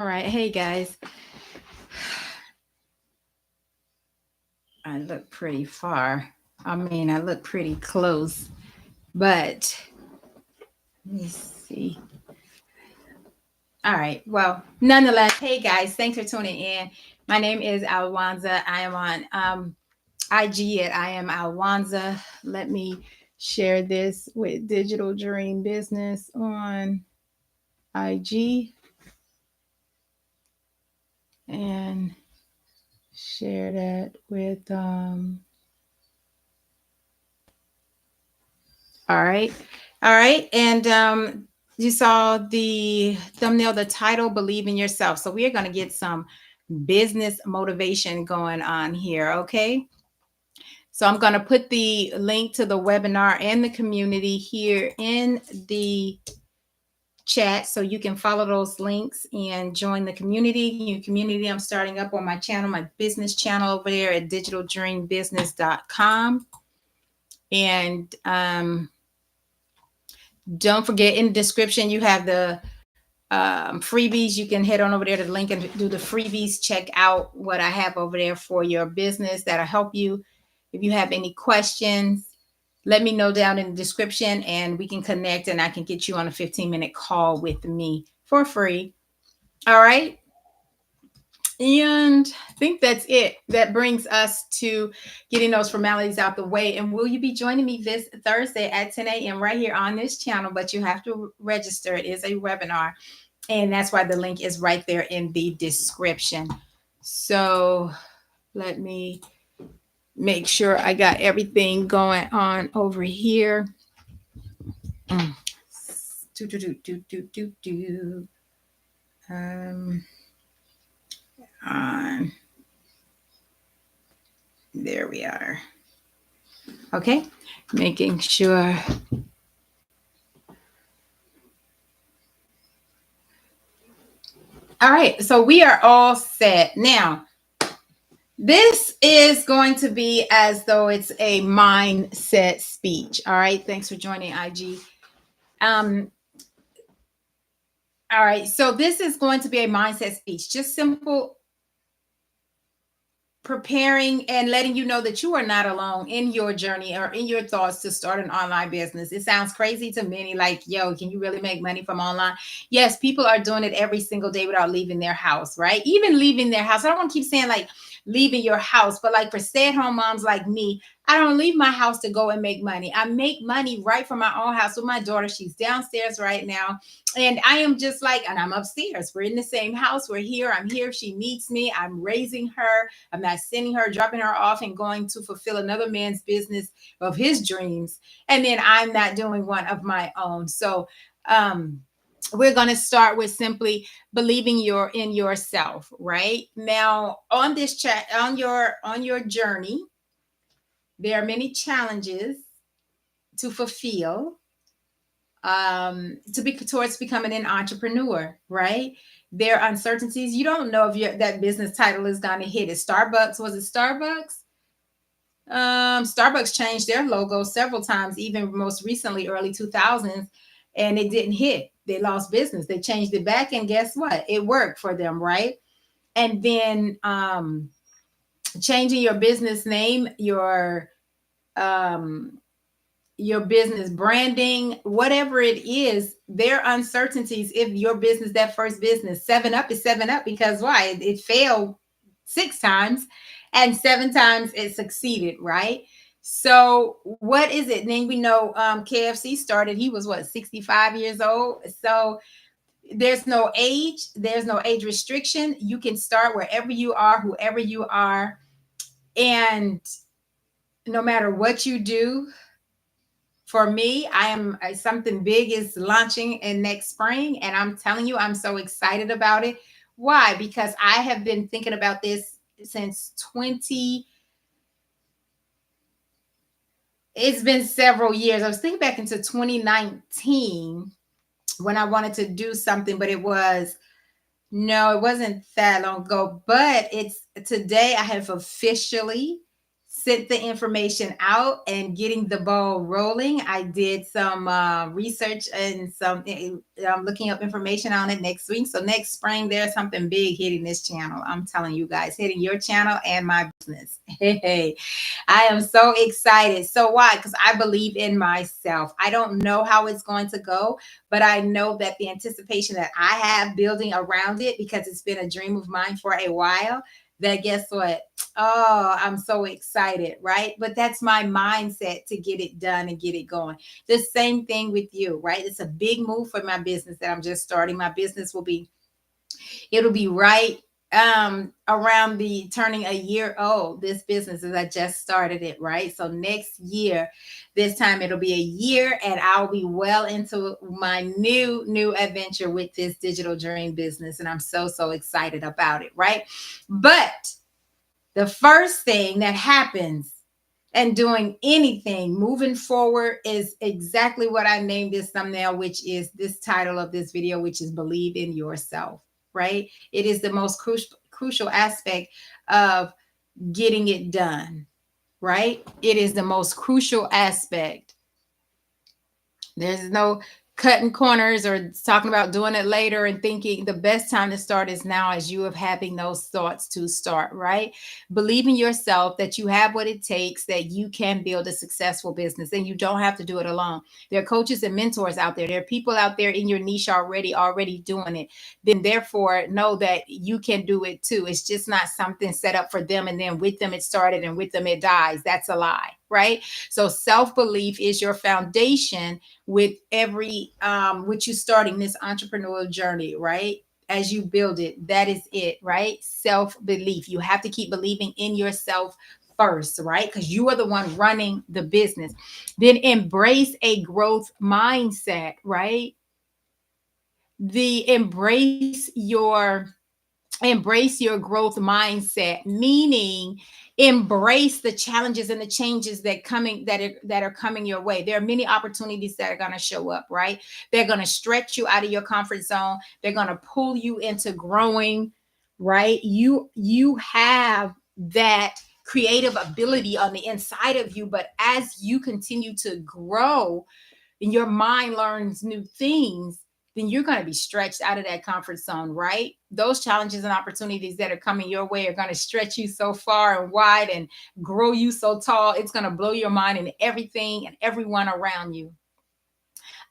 All right. Hey, guys. I look pretty far. I mean, I look pretty close, but let me see. All right. Well, nonetheless, hey, guys. Thanks for tuning in. My name is Alwanza. I am on IG at I am Alwanza. Let me share this with Digital Dream Business on IG and share that with all right. All right. And you saw the thumbnail, the title, Believe in Yourself. So we are going to get some business motivation going on here. Okay. So I'm going to put the link to the webinar and the community here in the chat so you can follow those links and join the community. New community I'm starting up on my channel, my business channel over there at digitaldreambusiness.com. And don't forget, in the description, you have the freebies. You can head on over there to the link and do the freebies. Check out what I have over there for your business that'll help you. If you have any questions, let me know down in the description and we can connect and I can get you on a 15-minute call with me for free. All right. And I think that's it. That brings us to getting those formalities out the way. And will you be joining me this Thursday at 10 a.m. right here on this channel? But you have to register. It is a webinar. And that's why the link is right there in the description. So let me make sure I got everything going on over here. On. There we are. Okay, making sure. All right, so we are all set. Now, this is going to be as though it's a mindset speech. All right, thanks for joining IG. All right, so this is going to be a mindset speech, just simple preparing and letting you know that you are not alone in your journey or in your thoughts to start an online business. It sounds crazy to many, like, yo, can you really make money from online? Yes, people are doing it every single day without leaving their house, right? Even leaving their house. I don't want to keep saying like leaving your house, but like for stay-at-home moms like me, I don't leave my house to go and make money. I make money right from my own house with my daughter. She's downstairs right now. And I am just like, and I'm upstairs. We're in the same house. We're here. I'm here. She meets me. I'm raising her. I'm not sending her, dropping her off and going to fulfill another man's business of his dreams. And then I'm not doing one of my own. So we're going to start with simply believing you're in yourself, right? Now on this chat, on your journey, there are many challenges to fulfill to be towards becoming an entrepreneur, right? There are uncertainties. You don't know if that business title is going to hit. It Starbucks. Was it Starbucks? Starbucks changed their logo several times, even most recently, early 2000s, and it didn't hit. They lost business. They changed it back, and guess what? It worked for them, right? And then changing your business name, your business branding, whatever it is, there are uncertainties. If your business, that first business, 7-Up is 7-Up because why? It failed 6 times and 7 times it succeeded, right? So what is it? Then we know KFC started, he was what, 65 years old. So there's no age restriction. You can start wherever you are, whoever you are. And no matter what you do, for me, something big is launching in next spring, and I'm telling you, I'm so excited about it. Why? Because I have been thinking about this since it's been several years. I was thinking back into 2019 when I wanted to do something, but it wasn't that long ago. But it's today I have officially sent the information out and getting the ball rolling. I did some research and I'm looking up information on it next week. So next spring, there's something big hitting this channel. I'm telling you guys, hitting your channel and my business. Hey, I am so excited. So why? Because I believe in myself. I don't know how it's going to go, but I know that the anticipation that I have building around it, because it's been a dream of mine for a while, that guess what? Oh, I'm so excited, right? But that's my mindset to get it done and get it going. The same thing with you, right? It's a big move for my business that I'm just starting. My business it'll be right around the turning a year old, this business, as I just started it, right? So next year, this time it'll be a year, and I'll be well into my new adventure with this digital dream business, and I'm so excited about it, right? But the first thing that happens and doing anything moving forward is exactly what I named this thumbnail, which is this title of this video, which is believe in yourself, right? It is the most crucial aspect of getting it done, right? It is the most crucial aspect. There's no cutting corners or talking about doing it later and thinking the best time to start is now, as you have having those thoughts to start, right? Believe in yourself that you have what it takes, that you can build a successful business, and you don't have to do it alone. There are coaches and mentors out there. There are people out there in your niche already doing it. Then therefore know that you can do it too. It's just not something set up for them and then with them it started and with them it dies. That's a lie, right? So self-belief is your foundation with every with you starting this entrepreneurial journey, right? As you build it, that is it, right? Self-belief. You have to keep believing in yourself first, right? Because you are the one running the business. Then embrace a growth mindset, right? The embrace your growth mindset, meaning embrace the challenges and the changes that are coming your way. There are many opportunities that are going to show up, right? They're going to stretch you out of your comfort zone. They're going to pull you into growing, right? You have that creative ability on the inside of you, but as you continue to grow and your mind learns new things, then you're going to be stretched out of that comfort zone, right? Those challenges and opportunities that are coming your way are going to stretch you so far and wide and grow you so tall. It's going to blow your mind and everything and everyone around you.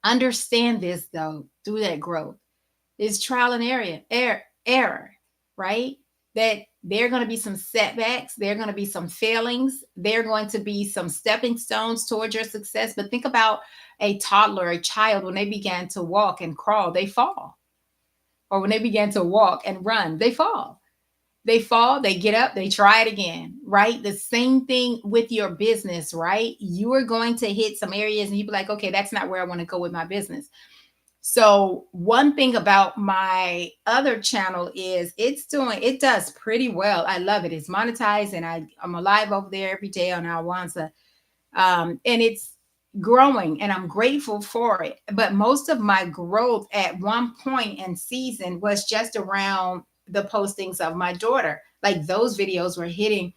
Understand this though, through that growth. It's trial and error, right? That there are going to be some setbacks, there are going to be some failings, there are going to be some stepping stones towards your success. But think about a toddler, a child, when they began to walk and crawl, they fall. Or when they began to walk and run, they fall. They fall, they get up, they try it again, right? The same thing with your business, right? You are going to hit some areas and you be like, okay, that's not where I want to go with my business. So one thing about my other channel is it does pretty well. I love it. It's monetized and I'm alive over there every day on Alwanza. And it's growing and I'm grateful for it. But most of my growth at one point in season was just around the postings of my daughter. Like those videos were hitting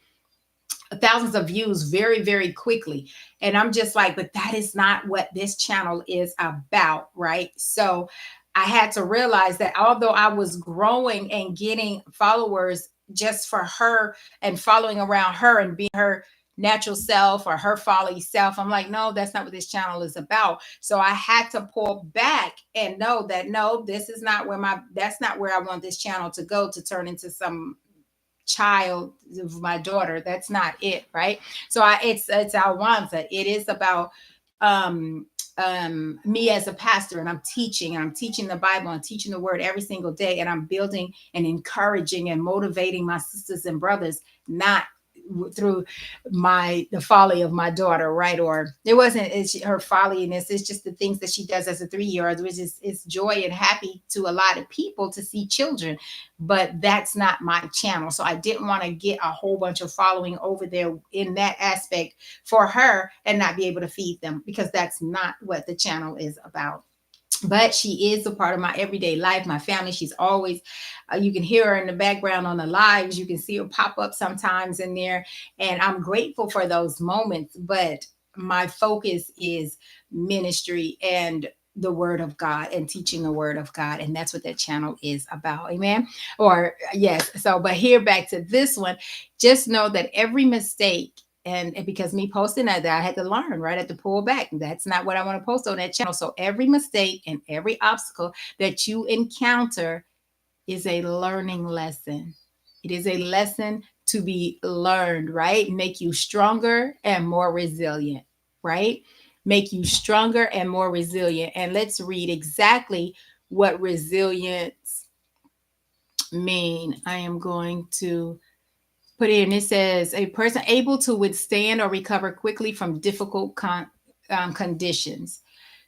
thousands of views very quickly, and I'm just like, but that is not what this channel is about, right? So I had to realize that although I was growing and getting followers just for her and following around her and being her natural self or her folly self, I'm like, no, that's not what this channel is about. So I had to pull back and know that no, this is not that's not where I want this channel to go, to turn into some child of my daughter. That's not it, right? So it's Alwanza. It is about um me as a pastor, and I'm teaching the Bible and teaching the word every single day, and I'm building and encouraging and motivating my sisters and brothers, not through the folly of my daughter, right? Or it wasn't her folliness, it's just the things that she does as a 3-year-old, which is it's joy and happy to a lot of people to see children, but that's not my channel. So I didn't want to get a whole bunch of following over there in that aspect for her and not be able to feed them, because that's not what the channel is about. but she is a part of my everyday life, my family. She's always, you can hear her in the background on the lives. You can see her pop up sometimes in there. And I'm grateful for those moments. But my focus is ministry and the word of God and teaching the word of God. And that's what that channel is about. Amen. Or, yes. So, but here back to this one, just know that every mistake, and because me posting that, I had to learn, right? I had to pull back. That's not what I want to post on that channel. So every mistake and every obstacle that you encounter is a learning lesson. It is a lesson to be learned, right? Make you stronger and more resilient, right? Make you stronger and more resilient. And let's read exactly what resilience mean. I am going to put in, it says a person able to withstand or recover quickly from difficult conditions.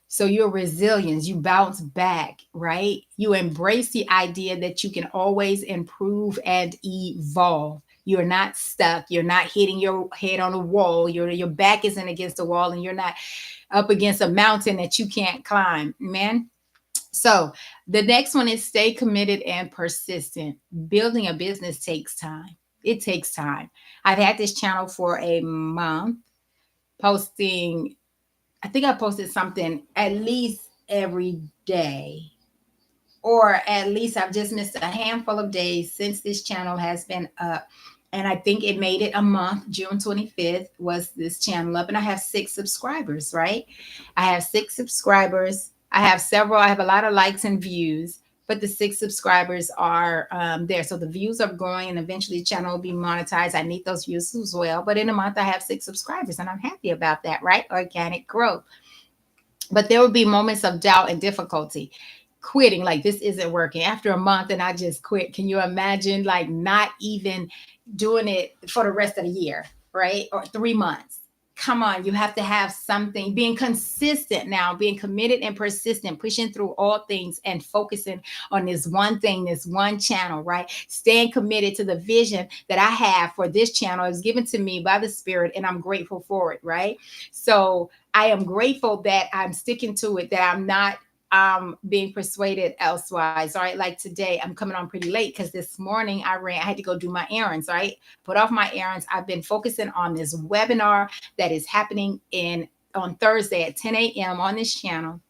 So your resilience, you bounce back, right? You embrace the idea that you can always improve and evolve. You're not stuck. You're not hitting your head on a wall. Your back isn't against the wall, and you're not up against a mountain that you can't climb. Man. So the next one is stay committed and persistent. Building a business takes time. It takes time. I've had this channel for a month, posting, I think I posted something at least every day, or at least I've just missed a handful of days since this channel has been up. And I think it made it a month. June 25th was this channel up, and I have 6 subscribers, right? I have 6 subscribers. I have a lot of likes and views, but the 6 subscribers are there. So the views are growing, and eventually the channel will be monetized. I need those views as well. But in a month, I have 6 subscribers, and I'm happy about that, right? Organic growth. But there will be moments of doubt and difficulty, quitting, like this isn't working after a month and I just quit. Can you imagine, like, not even doing it for the rest of the year, right? Or 3 months. Come on, you have to have something, being consistent now, being committed and persistent, pushing through all things and focusing on this one thing, this one channel, right? Staying committed to the vision that I have for this channel. It was given to me by the Spirit, and I'm grateful for it, right? So I am grateful that I'm sticking to it, that I'm not being persuaded elsewise. All right. Like today, I'm coming on pretty late because this morning I had to go do my errands, right? Put off my errands. I've been focusing on this webinar that is happening in on Thursday at 10 a.m. on this channel.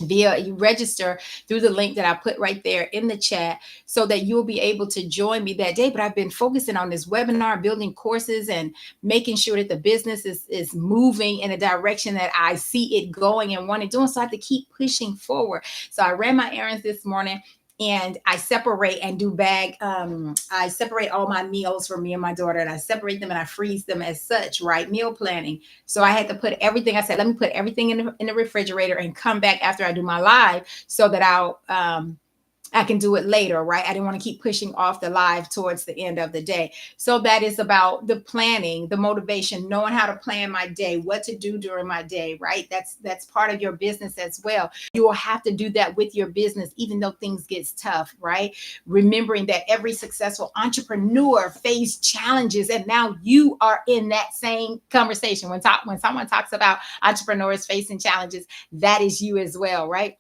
Via, you register through the link that I put right there in the chat so that you'll be able to join me that day. But I've been focusing on this webinar, building courses, and making sure that the business is moving in a direction that I see it going and want to do. So I have to keep pushing forward. So I ran my errands this morning, and I separate and do bag. I separate all my meals for me and my daughter, and I separate them and I freeze them as such, right? Meal planning. So I had to put everything. I said, let me put everything in the refrigerator and come back after I do my live so that I can do it later, right? I didn't want to keep pushing off the live towards the end of the day. So that is about the planning, the motivation, knowing how to plan my day, what to do during my day, right? That's part of your business as well. You will have to do that with your business, even though things gets tough, right? Remembering that every successful entrepreneur faced challenges, and now you are in that same conversation. When someone talks about entrepreneurs facing challenges, that is you as well, right?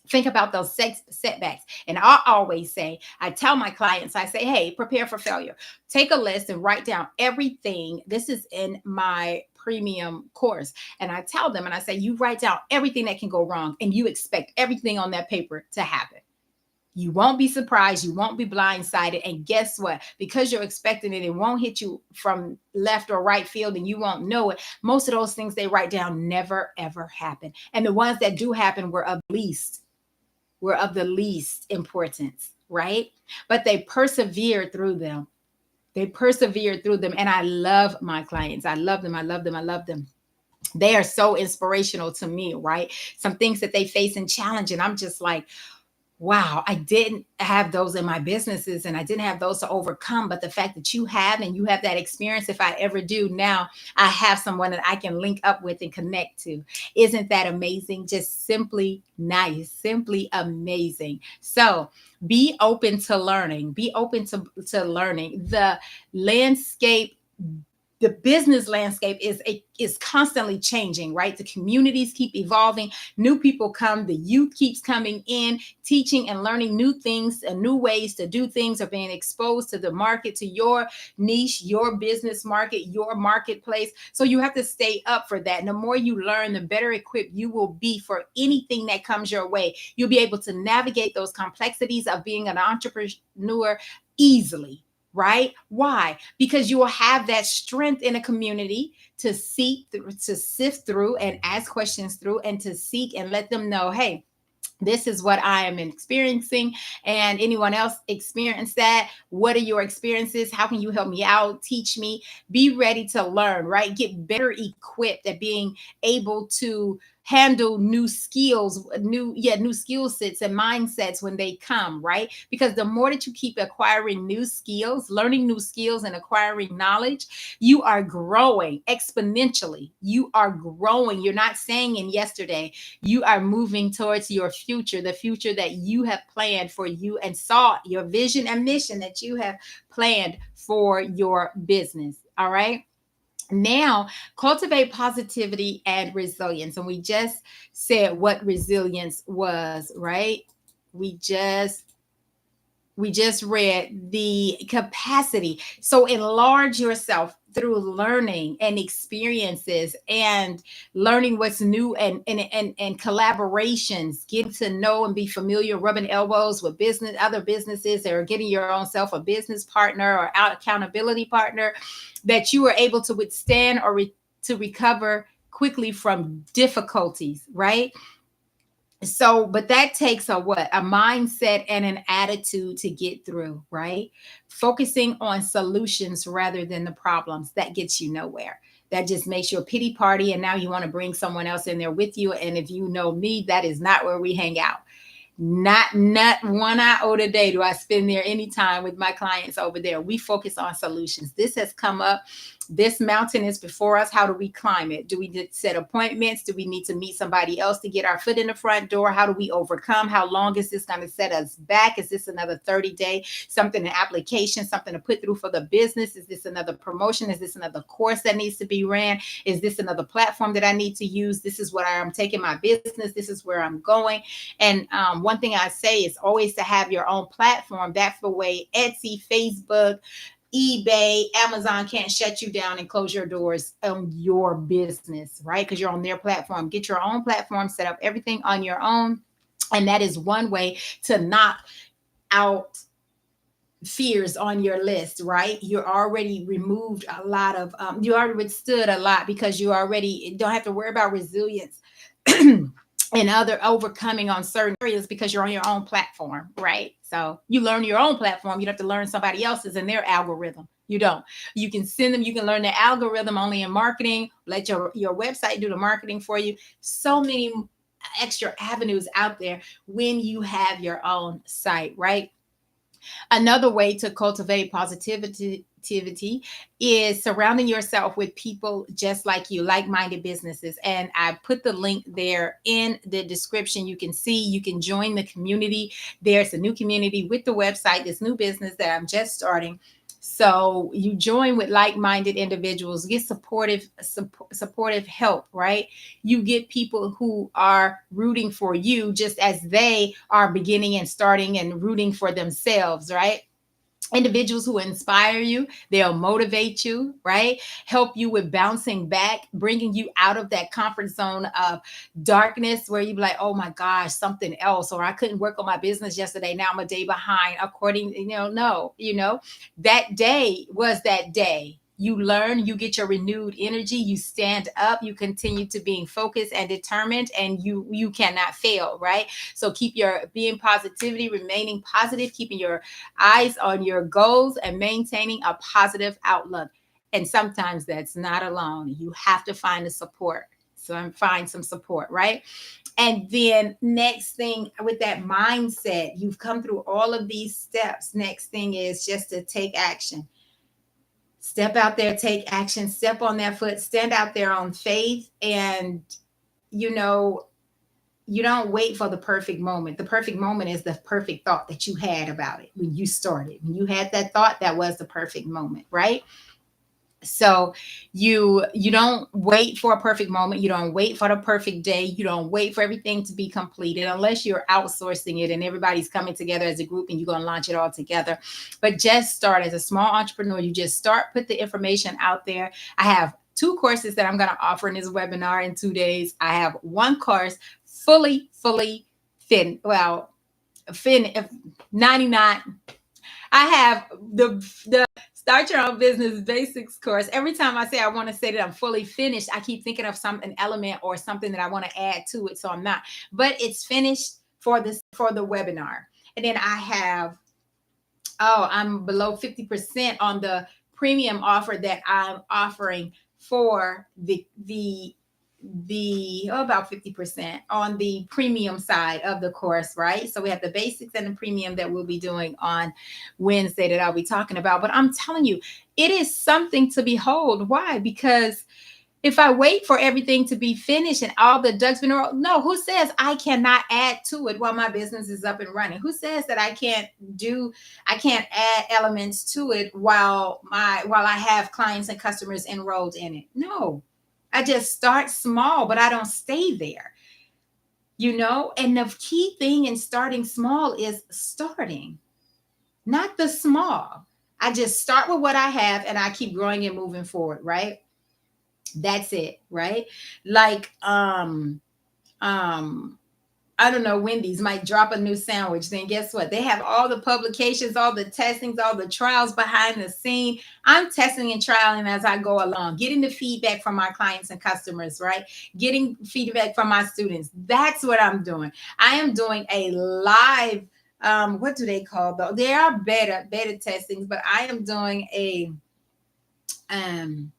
Think about those setbacks. And I always say, I tell my clients, I say, hey, prepare for failure. Take a list and write down everything. This is in my premium course. And I tell them, and I say, you write down everything that can go wrong, and you expect everything on that paper to happen. You won't be surprised. You won't be blindsided. And guess what? Because you're expecting it, it won't hit you from left or right field, and you won't know it. Most of those things they write down never, ever happen. And the ones that do happen were of the least importance, right? But they persevered through them. They persevered through them. And I love my clients. I love them. I love them. I love them. They are so inspirational to me, right? Some things that they face and challenge. And I'm just like, wow, I didn't have those in my businesses, and I didn't have those to overcome. But the fact that you have, and you have that experience, if I ever do now, I have someone that I can link up with and connect to. Isn't that amazing? Just simply nice, simply amazing. So be open to learning, be open to learning. The landscape the business landscape is constantly changing, right? The communities keep evolving, new people come, the youth keeps coming in, teaching and learning new things and new ways to do things, are being exposed to the market, to your niche, your business market, your marketplace. So you have to stay up for that. And the more you learn, the better equipped you will be for anything that comes your way. You'll be able to navigate those complexities of being an entrepreneur easily, right? Why? Because you will have that strength in a community to seek, to sift through and ask questions through, and to seek and let them know, hey, this is what I am experiencing, and anyone else experience that? What are your experiences? How can you help me out? Teach me. Be ready to learn, right? Get better equipped at being able to handle new skills, new skill sets and mindsets when they come, right? Because the more that you keep acquiring new skills, learning new skills and acquiring knowledge, you are growing exponentially. You are growing. You're not saying in yesterday, you are moving towards your future, the future that you have planned for you and saw, your vision and mission that you have planned for your business. All right. Now, cultivate positivity and resilience. And we just said what resilience was, right? We just we just read the capacity. So enlarge yourself through learning and experiences and learning what's new, and collaborations, getting to know and be familiar, rubbing elbows with other businesses, or getting your own self a business partner or accountability partner that you are able to withstand or to recover quickly from difficulties, right? So, but that takes a what? A mindset and an attitude to get through, right? Focusing on solutions rather than the problems, that gets you nowhere. That just makes you a pity party, and now you want to bring someone else in there with you. And if you know me, that is not where we hang out. Not one iota day do I spend there any time with my clients over there. We focus on solutions. This has come up. This mountain is before us. How do we climb it? Do we set appointments? Do we need to meet somebody else to get our foot in the front door? How do we overcome? How long is this going to set us back? Is this another 30-day something, an application, something to put through for the business? Is this another promotion? Is this another course that needs to be ran? Is this another platform that I need to use? This is what I'm taking my business. This is where I'm going. And one thing I say is always to have your own platform. That's the way Etsy, Facebook, eBay, Amazon can't shut you down and close your doors on your business, right? Because you're on their platform. Get your own platform, set up everything on your own. And that is one way to knock out fears on your list, right? You're already removed a lot of, you already withstood a lot because you already don't have to worry about resilience and other overcoming on certain areas because you're on your own platform, right? So you learn your own platform. You don't have to learn somebody else's and their algorithm. You don't. You can send them, you can learn the algorithm only in marketing, let your website do the marketing for you. So many extra avenues out there when you have your own site, right? Another way to cultivate positivity is surrounding yourself with people just like you, like-minded businesses. And I put the link there in the description. You can see, you can join the community. There's a new community with the website, this new business that I'm just starting. So you join with like-minded individuals, get supportive help, right? You get people who are rooting for you just as they are beginning and starting and rooting for themselves, right? Individuals who inspire you, they'll motivate you, right? Help you with bouncing back, bringing you out of that comfort zone of darkness where you be like, oh my gosh, something else, or I couldn't work on my business yesterday. Now I'm a day behind. According, no, that day was that day. You learn, you get your renewed energy, you stand up, you continue to being focused and determined, and you cannot fail, right? So keep your being positivity, remaining positive, keeping your eyes on your goals, and maintaining a positive outlook. And sometimes that's not alone. You have to find the support. So find some support, right? And then next thing with that mindset, you've come through all of these steps. Next thing is just to take action. Step out there, take action, step on that foot, stand out there on faith. And, you know, you don't wait for the perfect moment. The perfect moment is the perfect thought that you had about it when you started. When you had that thought, that was the perfect moment, right? So you don't wait for a perfect moment, you don't wait for the perfect day, you don't wait for everything to be completed unless you're outsourcing it and everybody's coming together as a group and you're going to launch it all together. But just start as a small entrepreneur. You just start, put the information out there. I have two courses that I'm going to offer in this webinar in 2 days. I have one course fully fin well fin 99. I have the Start Your Own Business Basics course. Every time I say I want to say that I'm fully finished, I keep thinking of an element or something that I want to add to it, so I'm not. But it's finished for the webinar. And then I have, oh, I'm below 50% on the premium offer that I'm offering for about 50% on the premium side of the course, right? So we have the basics and the premium that we'll be doing on Wednesday that I'll be talking about. But I'm telling you, it is something to behold. Why? Because if I wait for everything to be finished and all the ducks been in a row, no, who says I cannot add to it while my business is up and running? Who says that I can't add elements to it while I have clients and customers enrolled in it? No. I just start small, but I don't stay there, And the key thing in starting small is starting, not the small. I just start with what I have and I keep growing and moving forward, right? That's it, right? Like um I don't know, Wendy's might drop a new sandwich. Then guess what? They have all the publications, all the testings, all the trials behind the scene. I'm testing and trialing as I go along, getting the feedback from my clients and customers, right? Getting feedback from my students. That's what I'm doing. I am doing a live, what do they call those? They are beta testings, but I am doing a um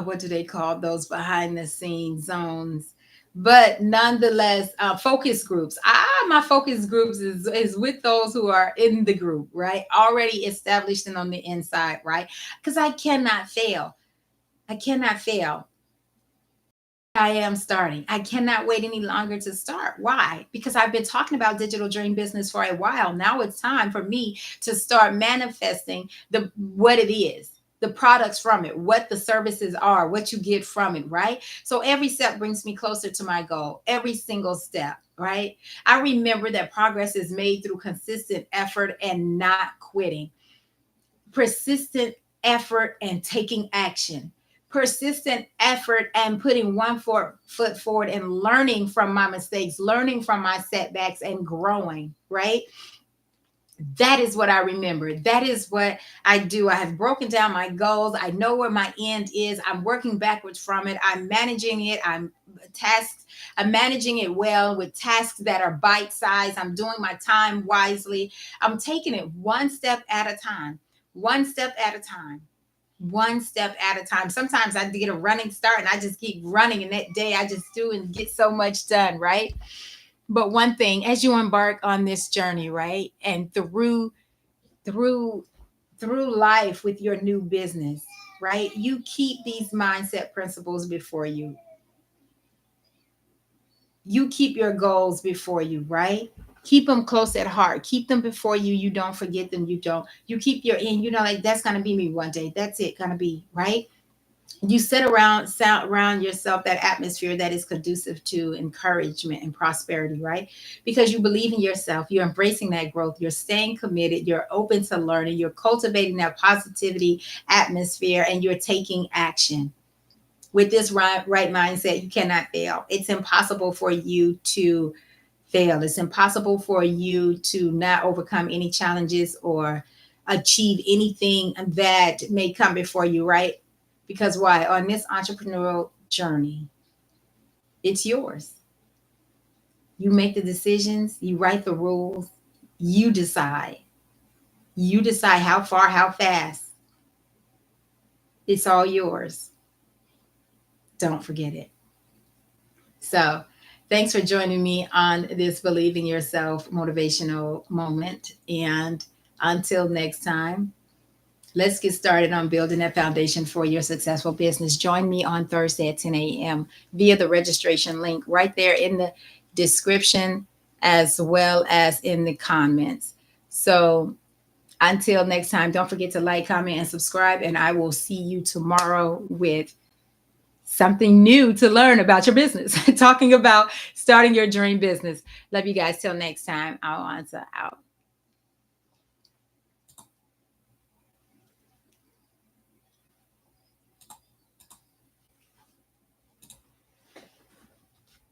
what do they call those behind the scenes zones? But nonetheless, focus groups. My focus groups is with those who are in the group, right? Already established and on the inside, right? Because I cannot fail. I cannot fail. I am starting. I cannot wait any longer to start. Why? Because I've been talking about digital dream business for a while. Now it's time for me to start manifesting the what it is, the products from it, what the services are, what you get from it, right? So every step brings me closer to my goal. Every single step, right? I remember that progress is made through consistent effort and not quitting, persistent effort and taking action, persistent effort and putting foot forward and learning from my mistakes, learning from my setbacks and growing, right? That is what I remember. That is what I do. I have broken down my goals. I know where my end is. I'm working backwards from it. I'm managing it. I'm managing it well with tasks that are bite sized. I'm doing my time wisely. I'm taking it one step at a time, one step at a time, one step at a time. Sometimes I get a running start and I just keep running. And that day I just do and get so much done, right? But one thing, as you embark on this journey, right? And through through life with your new business, right? You keep these mindset principles before you. You keep your goals before you, right? Keep them close at heart. Keep them before you. You don't forget them. You keep your end, like that's gonna be me one day. That's it, gonna be, right? You surround yourself that atmosphere that is conducive to encouragement and prosperity, right? Because you believe in yourself, you're embracing that growth, you're staying committed, you're open to learning, you're cultivating that positivity atmosphere, and you're taking action. With this right mindset, you cannot fail. It's impossible for you to fail. It's impossible for you to not overcome any challenges or achieve anything that may come before you, right? Because why? On this entrepreneurial journey, it's yours. You make the decisions, you write the rules, you decide. You decide how far, how fast. It's all yours. Don't forget it. So, thanks for joining me on this Believe in Yourself motivational moment. And until next time, let's get started on building that foundation for your successful business. Join me on Thursday at 10 a.m. via the registration link right there in the description as well as in the comments. So Until next time, don't forget to like, comment, and subscribe. And I will see you tomorrow with something new to learn about your business, talking about starting your dream business. Love you guys. Till next time, I'll answer out.